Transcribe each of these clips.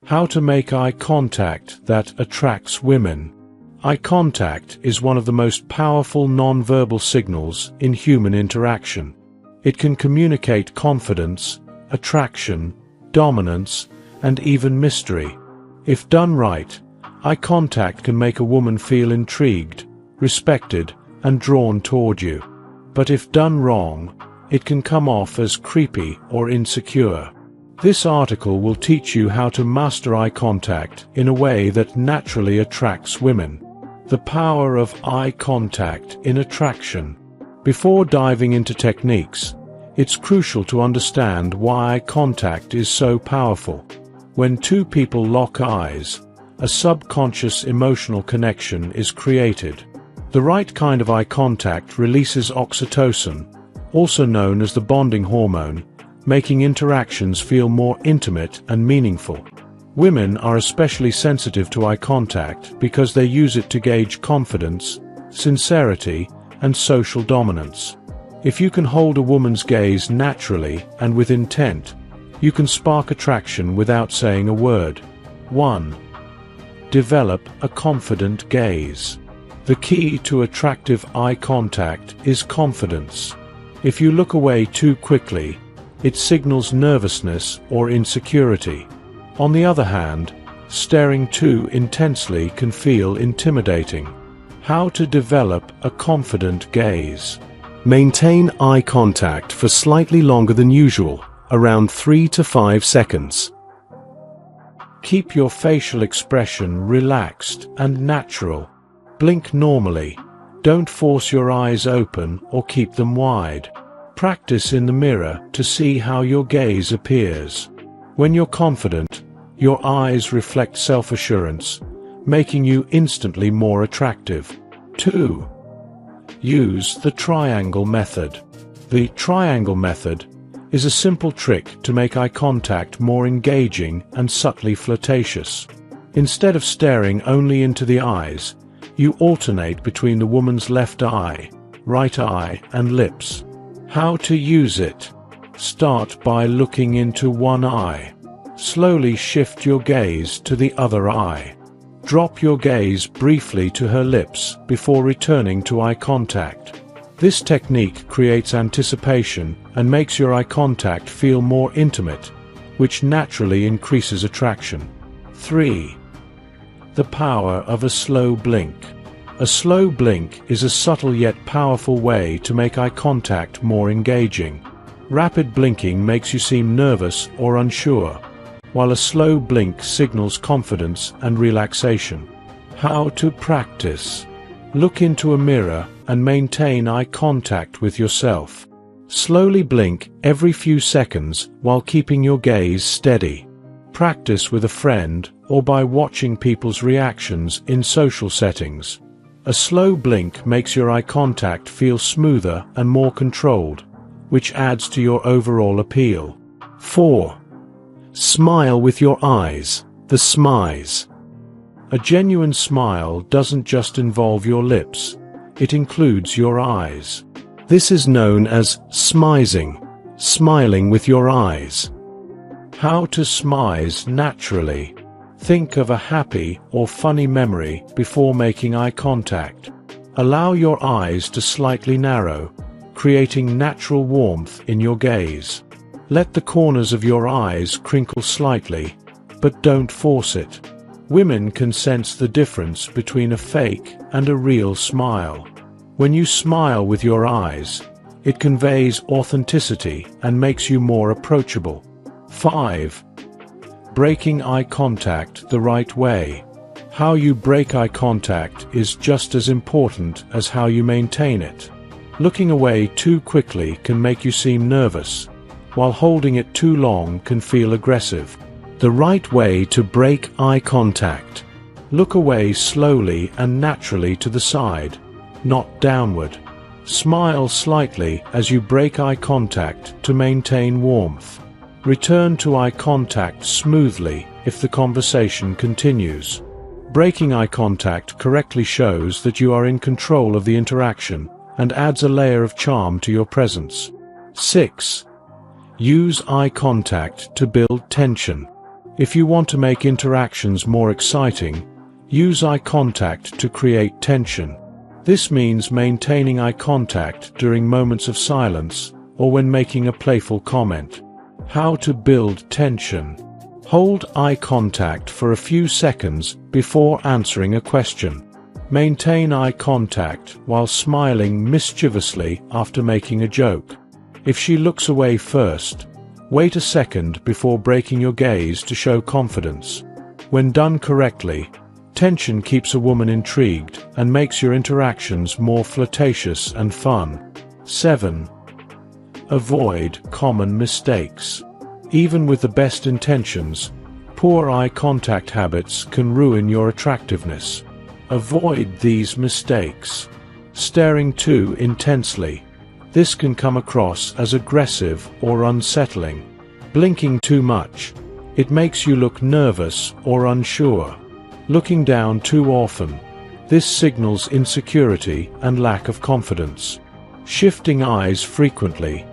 How to make eye contact that attracts women. Eye contact is one of the most powerful non-verbal signals in human interaction. It can communicate confidence, attraction, dominance, and even mystery. If done right, eye contact can make a woman feel intrigued, respected, and drawn toward you. But if done wrong, it can come off as creepy or insecure. This article will teach you how to master eye contact in a way that naturally attracts women. The power of eye contact in attraction. Before diving into techniques, it's crucial to understand why eye contact is so powerful. When two people lock eyes, a subconscious emotional connection is created. The right kind of eye contact releases oxytocin, also known as the bonding hormone, making interactions feel more intimate and meaningful. Women are especially sensitive to eye contact because they use it to gauge confidence, sincerity, and social dominance. If you can hold a woman's gaze naturally and with intent, you can spark attraction without saying a word. 1. Develop a confident gaze. The key to attractive eye contact is confidence. If you look away too quickly, it signals nervousness or insecurity. On the other hand, staring too intensely can feel intimidating. How to develop a confident gaze. Maintain eye contact for slightly longer than usual, around 3 to 5 seconds. Keep your facial expression relaxed and natural. Blink normally. Don't force your eyes open or keep them wide. Practice in the mirror to see how your gaze appears. When you're confident, your eyes reflect self-assurance, making you instantly more attractive. 2. Use the triangle method. The triangle method is a simple trick to make eye contact more engaging and subtly flirtatious. Instead of staring only into the eyes, you alternate between the woman's left eye, right eye, and lips. How to use it. Start by looking into one eye. Slowly shift your gaze to the other eye. Drop your gaze briefly to her lips before returning to eye contact. This technique creates anticipation and makes your eye contact feel more intimate, which naturally increases attraction. 3. The power of a slow blink. A slow blink is a subtle yet powerful way to make eye contact more engaging. Rapid blinking makes you seem nervous or unsure, while a slow blink signals confidence and relaxation. How to practice. Look into a mirror and maintain eye contact with yourself. Slowly blink every few seconds while keeping your gaze steady. Practice with a friend or by watching people's reactions in social settings. A slow blink makes your eye contact feel smoother and more controlled, which adds to your overall appeal. 4. Smile with your eyes. The smize. A genuine smile doesn't just involve your lips, it includes your eyes. This is known as smizing, smiling with your eyes. How to smize naturally. Think of a happy or funny memory before making eye contact. Allow your eyes to slightly narrow, creating natural warmth in your gaze. Let the corners of your eyes crinkle slightly, but don't force it. Women can sense the difference between a fake and a real smile. When you smile with your eyes, it conveys authenticity and makes you more approachable. 5. Breaking eye contact the right way. How you break eye contact is just as important as how you maintain it. Looking away too quickly can make you seem nervous, while holding it too long can feel aggressive. The right way to break eye contact. Look away slowly and naturally to the side, not downward. Smile slightly as you break eye contact to maintain warmth. Return to eye contact smoothly if the conversation continues. Breaking eye contact correctly shows that you are in control of the interaction and adds a layer of charm to your presence. 6. Use eye contact to build tension. If you want to make interactions more exciting, use eye contact to create tension. This means maintaining eye contact during moments of silence or when making a playful comment. How to build tension. Hold eye contact for a few seconds before answering a question. Maintain eye contact while smiling mischievously after making a joke. If she looks away first, wait a second before breaking your gaze to show confidence. When done correctly, tension keeps a woman intrigued and makes your interactions more flirtatious and fun. 7. Avoid common mistakes. Even with the best intentions, poor eye contact habits can ruin your attractiveness. Avoid these mistakes. Staring too intensely. This can come across as aggressive or unsettling. Blinking too much. It makes you look nervous or unsure. Looking down too often. This signals insecurity and lack of confidence. Shifting eyes frequently.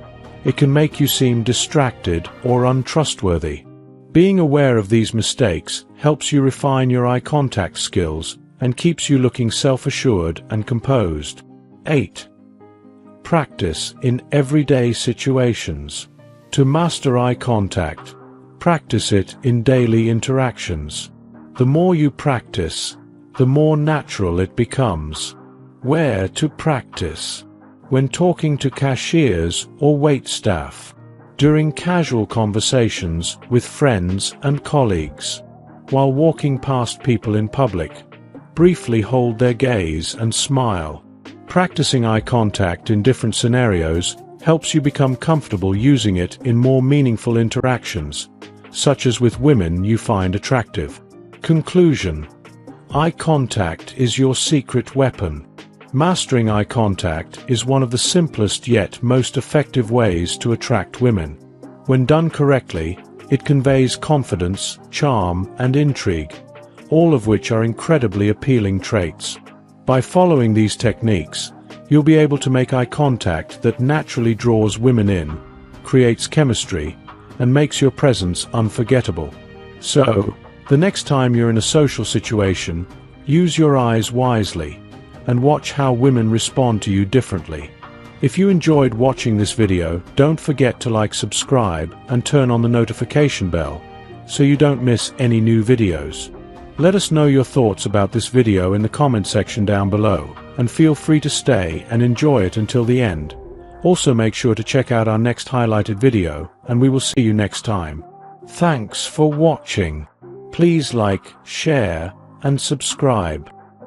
It can make you seem distracted or untrustworthy. Being aware of these mistakes helps you refine your eye contact skills and keeps you looking self-assured and composed. 8. Practice in everyday situations. To master eye contact, practice it in daily interactions. The more you practice, the more natural it becomes. Where to practice? When talking to cashiers or waitstaff. During casual conversations with friends and colleagues. While walking past people in public. Briefly hold their gaze and smile. Practicing eye contact in different scenarios helps you become comfortable using it in more meaningful interactions, such as with women you find attractive. Conclusion. Eye contact is your secret weapon. Mastering eye contact is one of the simplest yet most effective ways to attract women. When done correctly, it conveys confidence, charm, and intrigue, all of which are incredibly appealing traits. By following these techniques, you'll be able to make eye contact that naturally draws women in, creates chemistry, and makes your presence unforgettable. So, the next time you're in a social situation, use your eyes wisely, and watch how women respond to you differently. If you enjoyed watching this video, don't forget to like, subscribe, and turn on the notification bell, so you don't miss any new videos. Let us know your thoughts about this video in the comment section down below, and feel free to stay and enjoy it until the end. Also make sure to check out our next highlighted video, and we will see you next time. Thanks for watching. Please like, share, and subscribe.